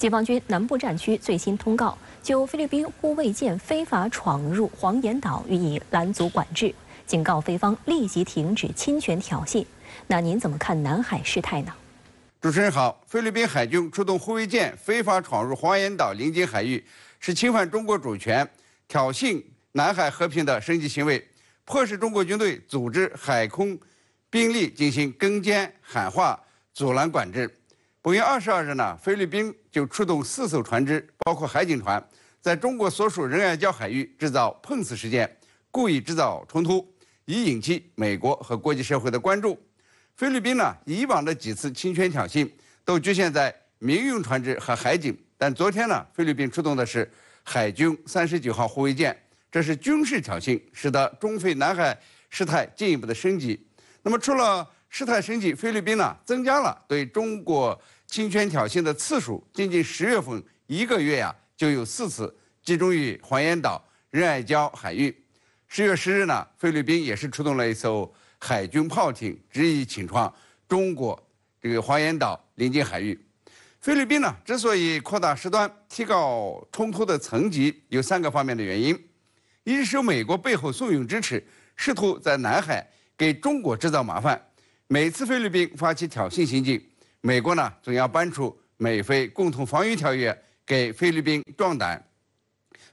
解放军南部战区最新通告，就菲律宾护卫舰非法闯入黄岩岛予以拦阻管制，警告菲方立即停止侵权挑衅。那您怎么看南海事态呢？主持人好，菲律宾海军出动护卫舰非法闯入黄岩岛临近海域，是侵犯中国主权、挑衅南海和平的升级行为，迫使中国军队组织海空兵力进行攻坚、喊话、阻拦管制。本月22日呢，菲律宾就出动4艘船只，包括海警船，在中国所属仁爱礁海域制造碰瓷事件，故意制造冲突，以引起美国和国际社会的关注。菲律宾呢，以往的几次侵权挑衅都局限在民用船只和海警，但昨天呢，菲律宾出动的是海军39号护卫舰，这是军事挑衅，使得中菲南海事态进一步的升级。那么，除了事态升级，菲律宾呢增加了对中国侵权挑衅的次数，仅仅10月份1个月呀，就有4次，集中于黄岩岛、仁爱礁海域。10月10日呢，菲律宾也是出动了一艘海军炮艇，执意侵闯中国黄岩岛临近海域。菲律宾呢之所以扩大事端、提高冲突的层级，有3个方面的原因：一是由美国背后怂恿支持，试图在南海给中国制造麻烦。每次菲律宾发起挑衅行径，美国呢总要搬出美菲共同防御条约给菲律宾壮胆。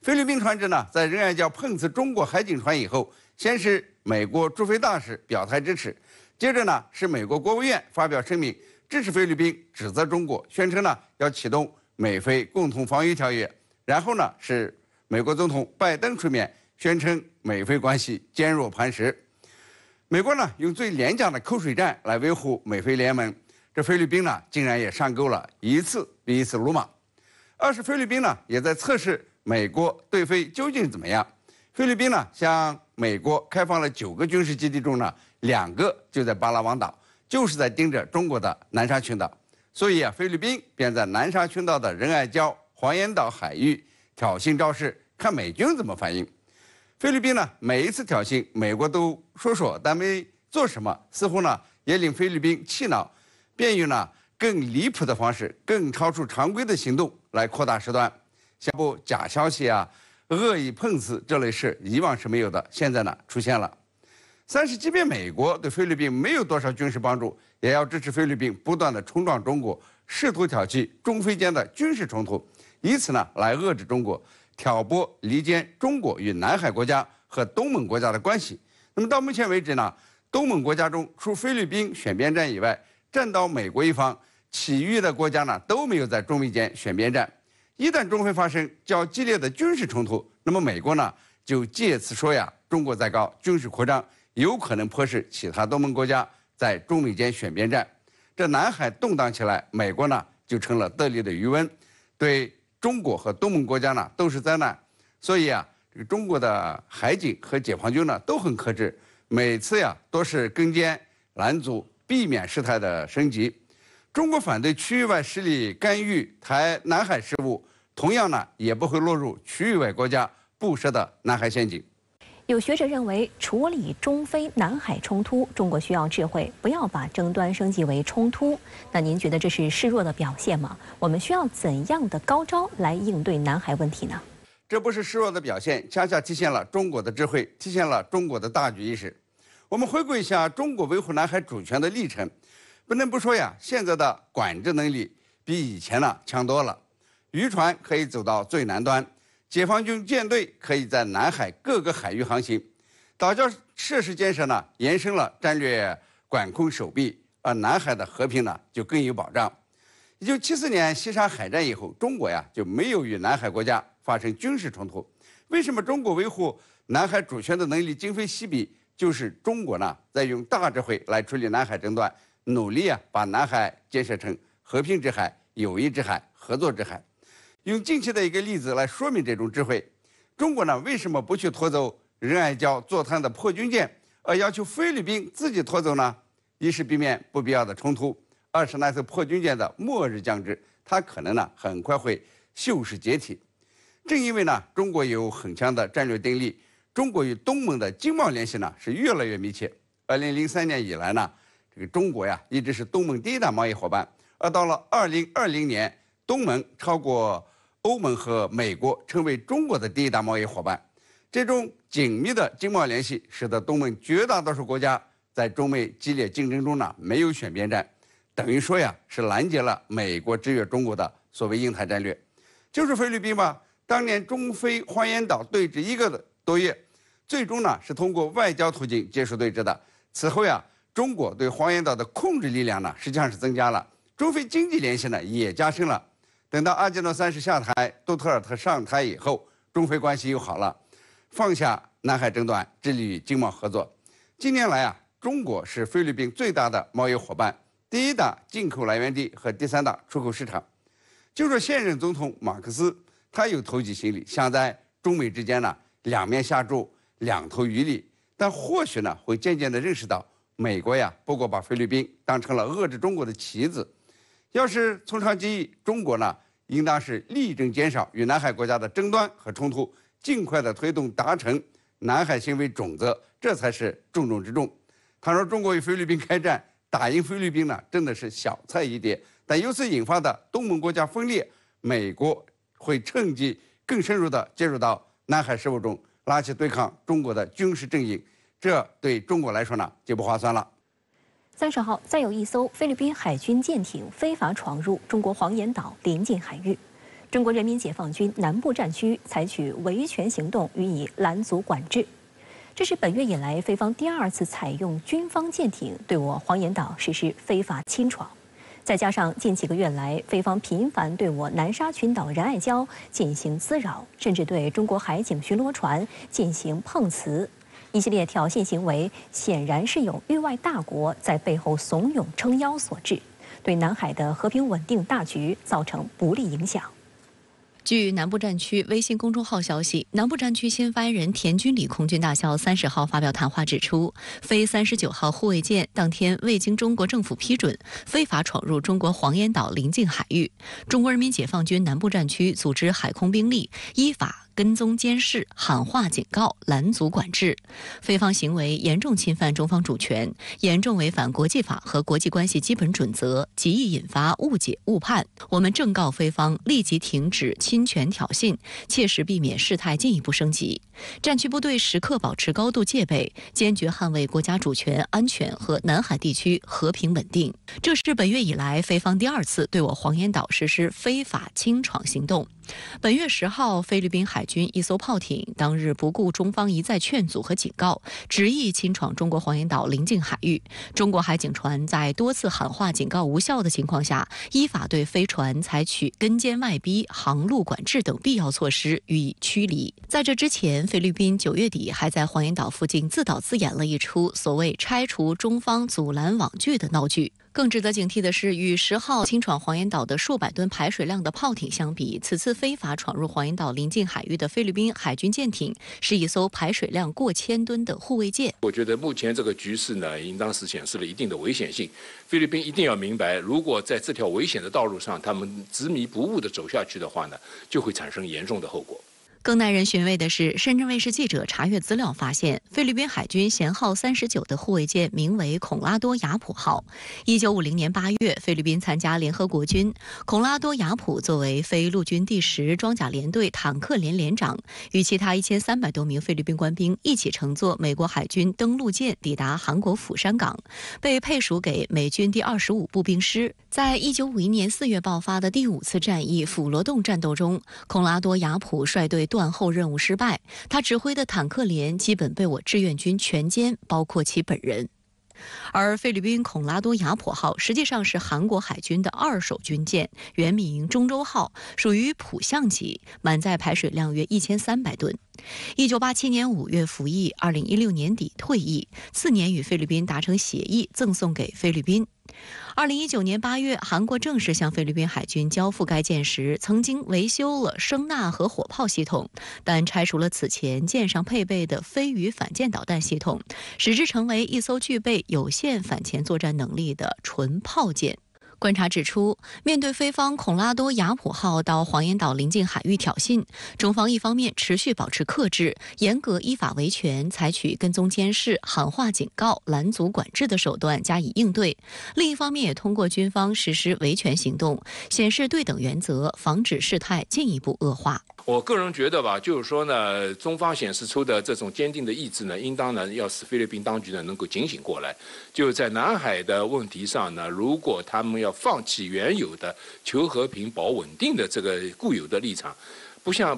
菲律宾船只呢在仁爱礁碰瓷中国海警船以后，先是美国驻菲大使表态支持，接着呢是美国国务院发表声明支持菲律宾，指责中国，宣称呢要启动美菲共同防御条约。然后呢是美国总统拜登出面宣称美菲关系坚若磐石。美国呢用最廉价的口水战来维护美菲联盟，这菲律宾呢竟然也上钩了，一次比一次鲁莽。二是菲律宾呢也在测试美国对菲究竟怎么样。菲律宾呢向美国开放了9个军事基地中呢，2个就在巴拉望岛，就是在盯着中国的南沙群岛。所以菲律宾便在南沙群岛的仁爱礁、黄岩岛海域挑衅造势，看美军怎么反应。菲律宾呢每一次挑衅，美国都说，但没做什么，似乎呢也令菲律宾气恼，便用呢更离谱的方式、更超出常规的行动来扩大事端。像不假消息啊、恶意碰瓷这类事，以往是没有的，现在呢出现了。三是，即便美国对菲律宾没有多少军事帮助，也要支持菲律宾不断的冲撞中国，试图挑起中菲间的军事冲突，以此呢来遏制中国，挑拨离间中国与南海国家和东盟国家的关系。那么到目前为止呢，东盟国家中除菲律宾选边站以外，站到美国一方，其余的国家呢都没有在中美间选边站。一旦中菲发生较激烈的军事冲突，那么美国呢就借此说呀，中国在搞军事扩张，有可能迫使其他东盟国家在中美间选边站。这南海动荡起来，美国呢就成了得力的渔翁，对中国和东盟国家呢都是灾难。所以啊，这个中国的海警和解放军呢都很克制，每次呀都是攻坚拦阻，避免事态的升级。中国反对区域外势力干预南海事务，同样呢也不会落入区域外国家布设的南海陷阱。有学者认为，处理中菲南海冲突，中国需要智慧，不要把争端升级为冲突。那您觉得这是示弱的表现吗？我们需要怎样的高招来应对南海问题呢？这不是示弱的表现，恰恰体现了中国的智慧，体现了中国的大局意识。我们回顾一下中国维护南海主权的历程，不能不说呀，现在的管制能力比以前呢强多了。渔船可以走到最南端，解放军舰队可以在南海各个海域航行，岛礁设施建设呢延伸了战略管控手臂，而南海的和平呢就更有保障。1974年西沙海战以后，中国呀就没有与南海国家发生军事冲突。为什么中国维护南海主权的能力今非昔比？就是中国呢在用大智慧来处理南海争端，努力啊把南海建设成和平之海、友谊之海、合作之海。用近期的一个例子来说明这种智慧。中国呢为什么不去拖走仁爱礁坐滩的破军舰，而要求菲律宾自己拖走呢？一是避免不必要的冲突，二是那艘破军舰的末日将至，它可能呢很快会锈蚀解体。正因为呢中国有很强的战略定力，中国与东盟的经贸联系呢是越来越密切。2003年以来呢，这个中国呀一直是东盟第一大贸易伙伴，而到了2020年，东盟超过欧盟和美国，成为中国的第一大贸易伙伴。这种紧密的经贸联系，使得东盟绝大多数国家在中美激烈竞争中呢没有选边站，等于说呀是拦截了美国制约中国的所谓印太战略。就是菲律宾吧，当年中菲黄岩岛对峙1个多月，最终呢是通过外交途径结束对峙的。此后呀，中国对黄岩岛的控制力量呢实际上是增加了，中菲经济联系呢也加深了。等到阿基诺3世下台，杜特尔特上台以后，中菲关系又好了，放下南海争端，致力于经贸合作。近年来啊，中国是菲律宾最大的贸易伙伴，第一大进口来源地和第3大出口市场。就说现任总统马克思，他有投机心理，想在中美之间呢两面下注，两头渔利，但或许呢会渐渐地认识到，美国呀不过把菲律宾当成了遏制中国的棋子。要是从长计议，中国呢应当是力争减少与南海国家的争端和冲突，尽快的推动达成南海行为准则，这才是重中之重。倘若中国与菲律宾开战，打赢菲律宾呢真的是小菜一碟，但由此引发的东盟国家分裂，美国会趁机更深入地介入到南海事务中，拉起对抗中国的军事阵营，这对中国来说呢就不划算了。30号，再有一艘菲律宾海军舰艇非法闯入中国黄岩岛临近海域，中国人民解放军南部战区采取维权行动予以拦阻管制。这是本月以来菲方第2次采用军方舰艇对我黄岩岛实施非法侵闯，再加上近几个月来菲方频繁对我南沙群岛仁爱礁进行滋扰，甚至对中国海警巡逻船进行碰瓷，一系列挑衅行为显然是有域外大国在背后怂恿撑腰所致，对南海的和平稳定大局造成不利影响。据南部战区微信公众号消息，南部战区新发言人田军礼空军大校30号发表谈话指出，菲39号护卫舰当天未经中国政府批准，非法闯入中国黄岩岛临近海域，中国人民解放军南部战区组织海空兵力依法跟踪监视、喊话警告、拦阻管制，菲方行为严重侵犯中方主权，严重违反国际法和国际关系基本准则，极易引发误解误判。我们正告菲方立即停止侵权挑衅，切实避免事态进一步升级。战区部队时刻保持高度戒备，坚决捍卫国家主权、安全和南海地区和平稳定。这是本月以来菲方第2次对我黄岩岛实施非法侵闯行动。本月10号，菲律宾海军一艘炮艇当日不顾中方一再劝阻和警告，执意侵闯中国黄岩岛临近海域。中国海警船在多次喊话警告无效的情况下，依法对飞船采取跟监外逼、航路管制等必要措施予以驱离。在这之前，菲律宾9月底还在黄岩岛附近自导自演了一出所谓拆除中方阻拦网剧的闹剧。更值得警惕的是，与10号侵闯黄岩岛的数百吨排水量的炮艇相比，此次非法闯入黄岩岛临近海域的菲律宾海军舰艇是一艘排水量过1000吨的护卫舰。我觉得目前这个局势呢，应当是显示了一定的危险性。菲律宾一定要明白，如果在这条危险的道路上，他们执迷不悟地走下去的话呢，就会产生严重的后果。更耐人寻味的是，深圳卫视记者查阅资料发现，菲律宾海军舷号39的护卫舰名为孔拉多雅普号。1950年8月，菲律宾参加联合国军，孔拉多雅普作为菲陆军第10装甲联队坦克连连长，与其他1300多名菲律宾官兵一起乘坐美国海军登陆舰抵达韩国釜山港，被配属给美军第25步兵师。在1951年4月爆发的第5次战役辅罗洞战斗中，孔拉多雅普率队断后任务失败，他指挥的坦克连基本被我志愿军全歼，包括其本人。而菲律宾孔拉多雅普号实际上是韩国海军的2手军舰，原名中州号，属于普项级，满载排水量约1300吨。1987年5月服役，2016年底退役，次年与菲律宾达成协议，赠送给菲律宾。2019年8月，韩国正式向菲律宾海军交付该舰时，曾经维修了声呐和火炮系统，但拆除了此前舰上配备的飞鱼反舰导弹系统，使之成为一艘具备有限反潜作战能力的纯炮舰。观察指出，面对菲方孔拉多雅普号到黄岩岛邻近海域挑衅，中方一方面持续保持克制，严格依法维权，采取跟踪监视、喊话警告、拦阻管制的手段加以应对；另一方面也通过军方实施维权行动，显示对等原则，防止事态进一步恶化。我个人觉得吧，就是说呢，中方显示出的这种坚定的意志呢，应当呢要使菲律宾当局呢能够警醒过来。就在南海的问题上呢，如果他们要放弃原有的求和平、保稳定的这个固有的立场，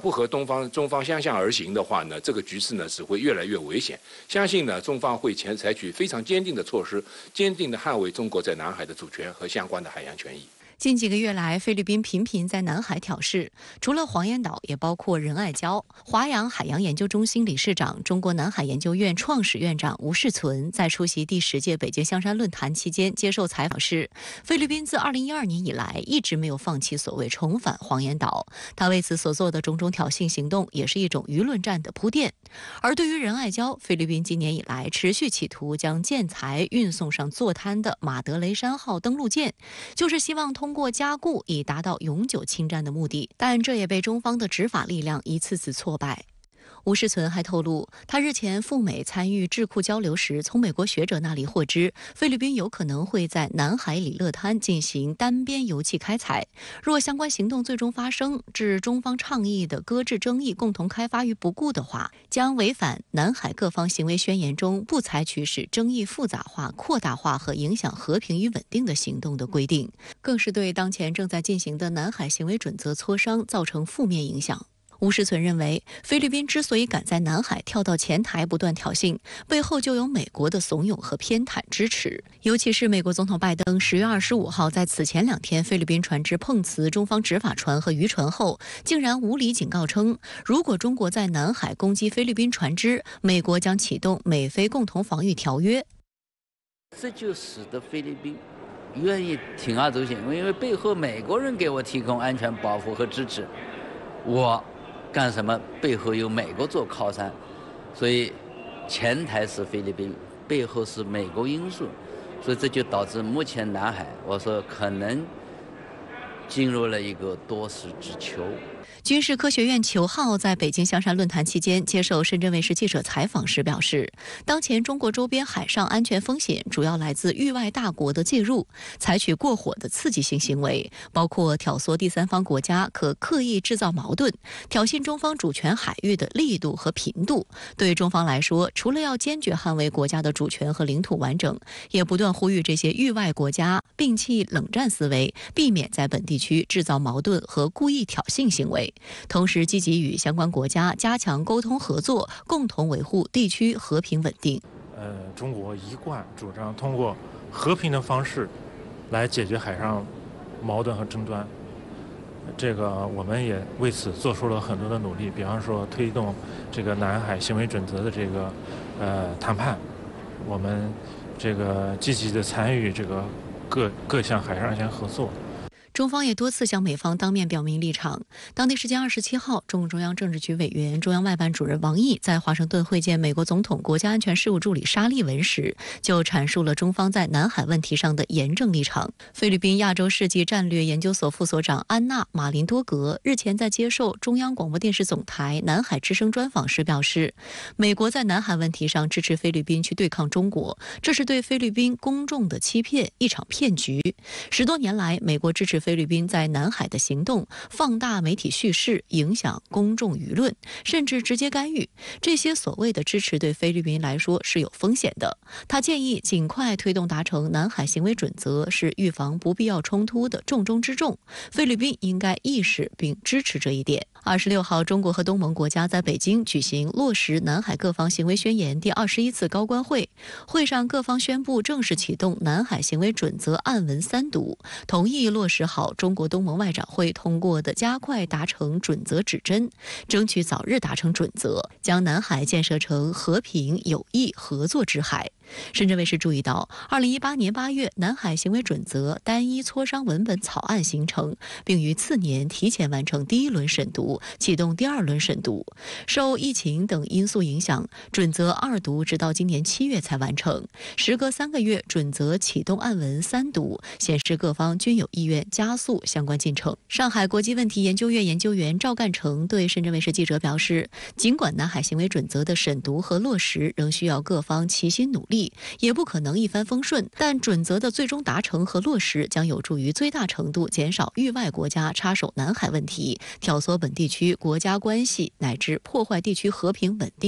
不和中方相向而行的话呢，这个局势呢只会越来越危险。相信呢，中方会采取非常坚定的措施，坚定地捍卫中国在南海的主权和相关的海洋权益。近几个月来，菲律宾频频在南海挑事，除了黄岩岛，也包括仁爱礁。华阳海洋研究中心理事长、中国南海研究院创始院长吴世存在出席第10届北京香山论坛期间接受采访时，菲律宾自2012年以来一直没有放弃所谓重返黄岩岛，他为此所做的种种挑衅行动，也是一种舆论战的铺垫。而对于仁爱礁，菲律宾今年以来持续企图将建材运送上坐滩的马德雷山号登陆舰，就是希望通过加固以达到永久侵占的目的，但这也被中方的执法力量一次次挫败。吴世存还透露，他日前赴美参与智库交流时，从美国学者那里获知，菲律宾有可能会在南海里勒滩进行单边油气开采。若相关行动最终发生，置中方倡议的搁置争议、共同开发于不顾的话，将违反南海各方行为宣言中不采取使争议复杂化、扩大化和影响和平与稳定的行动的规定，更是对当前正在进行的南海行为准则磋商造成负面影响。吴世存认为，菲律宾之所以敢在南海跳到前台不断挑衅，背后就有美国的怂恿和偏袒支持。尤其是美国总统拜登10月25号在此前2天菲律宾船只碰瓷中方执法船和渔船后，竟然无理警告称，如果中国在南海攻击菲律宾船只，美国将启动美菲共同防御条约。这就使得菲律宾愿意铤而走险，因为背后美国人给我提供安全保护和支持，我干什么背后有美国做靠山，所以前台是菲律宾，背后是美国因素，所以这就导致目前南海我说可能进入了一个多事之秋。军事科学院裘浩在北京香山论坛期间接受深圳卫视记者采访时表示，当前中国周边海上安全风险主要来自域外大国的介入，采取过火的刺激性行为，包括挑唆第三方国家可刻意制造矛盾，挑衅中方主权海域的力度和频度。对中方来说，除了要坚决捍卫国家的主权和领土完整，也不断呼吁这些域外国家摒弃冷战思维，避免在本地区制造矛盾和故意挑衅行为，同时积极与相关国家加强沟通合作，共同维护地区和平稳定。中国一贯主张通过和平的方式来解决海上矛盾和争端，这个我们也为此做出了很多的努力，比方说推动这个南海行为准则的这个谈判，我们这个积极的参与这个各项海上安全合作。中方也多次向美方当面表明立场。当地时间27号，中共中央政治局委员、中央外办主任王毅在华盛顿会见美国总统国家安全事务助理沙利文时，就阐述了中方在南海问题上的严正立场。菲律宾亚洲世纪战略研究所副所长安娜·马林多格日前在接受中央广播电视总台南海之声专访时表示，美国在南海问题上支持菲律宾去对抗中国，这是对菲律宾公众的欺骗，一场骗局。10多年来，美国支持菲律宾在南海的行动，放大媒体叙事，影响公众舆论，甚至直接干预。这些所谓的支持对菲律宾来说是有风险的。他建议尽快推动达成南海行为准则，是预防不必要冲突的重中之重。菲律宾应该意识并支持这一点。26号，中国和东盟国家在北京举行落实南海各方行为宣言第21次高官会，会上各方宣布正式启动南海行为准则案文3读，同意落实好中国东盟外长会通过的加快达成准则指针，争取早日达成准则，将南海建设成和平、友谊、合作之海。深圳卫视注意到，2018年8月，南海行为准则单一磋商文本草案形成，并于次年提前完成第1轮审读，启动第2轮审读。受疫情等因素影响，准则2读直到今年7月才完成。时隔3个月，准则启动案文3读，显示各方均有意愿加速相关进程。上海国际问题研究院研究员赵干成对深圳卫视记者表示，尽管南海行为准则的审读和落实仍需要各方齐心努力，也不可能一帆风顺，但准则的最终达成和落实将有助于最大程度减少域外国家插手南海问题，挑唆本地区国家关系乃至破坏地区和平稳定。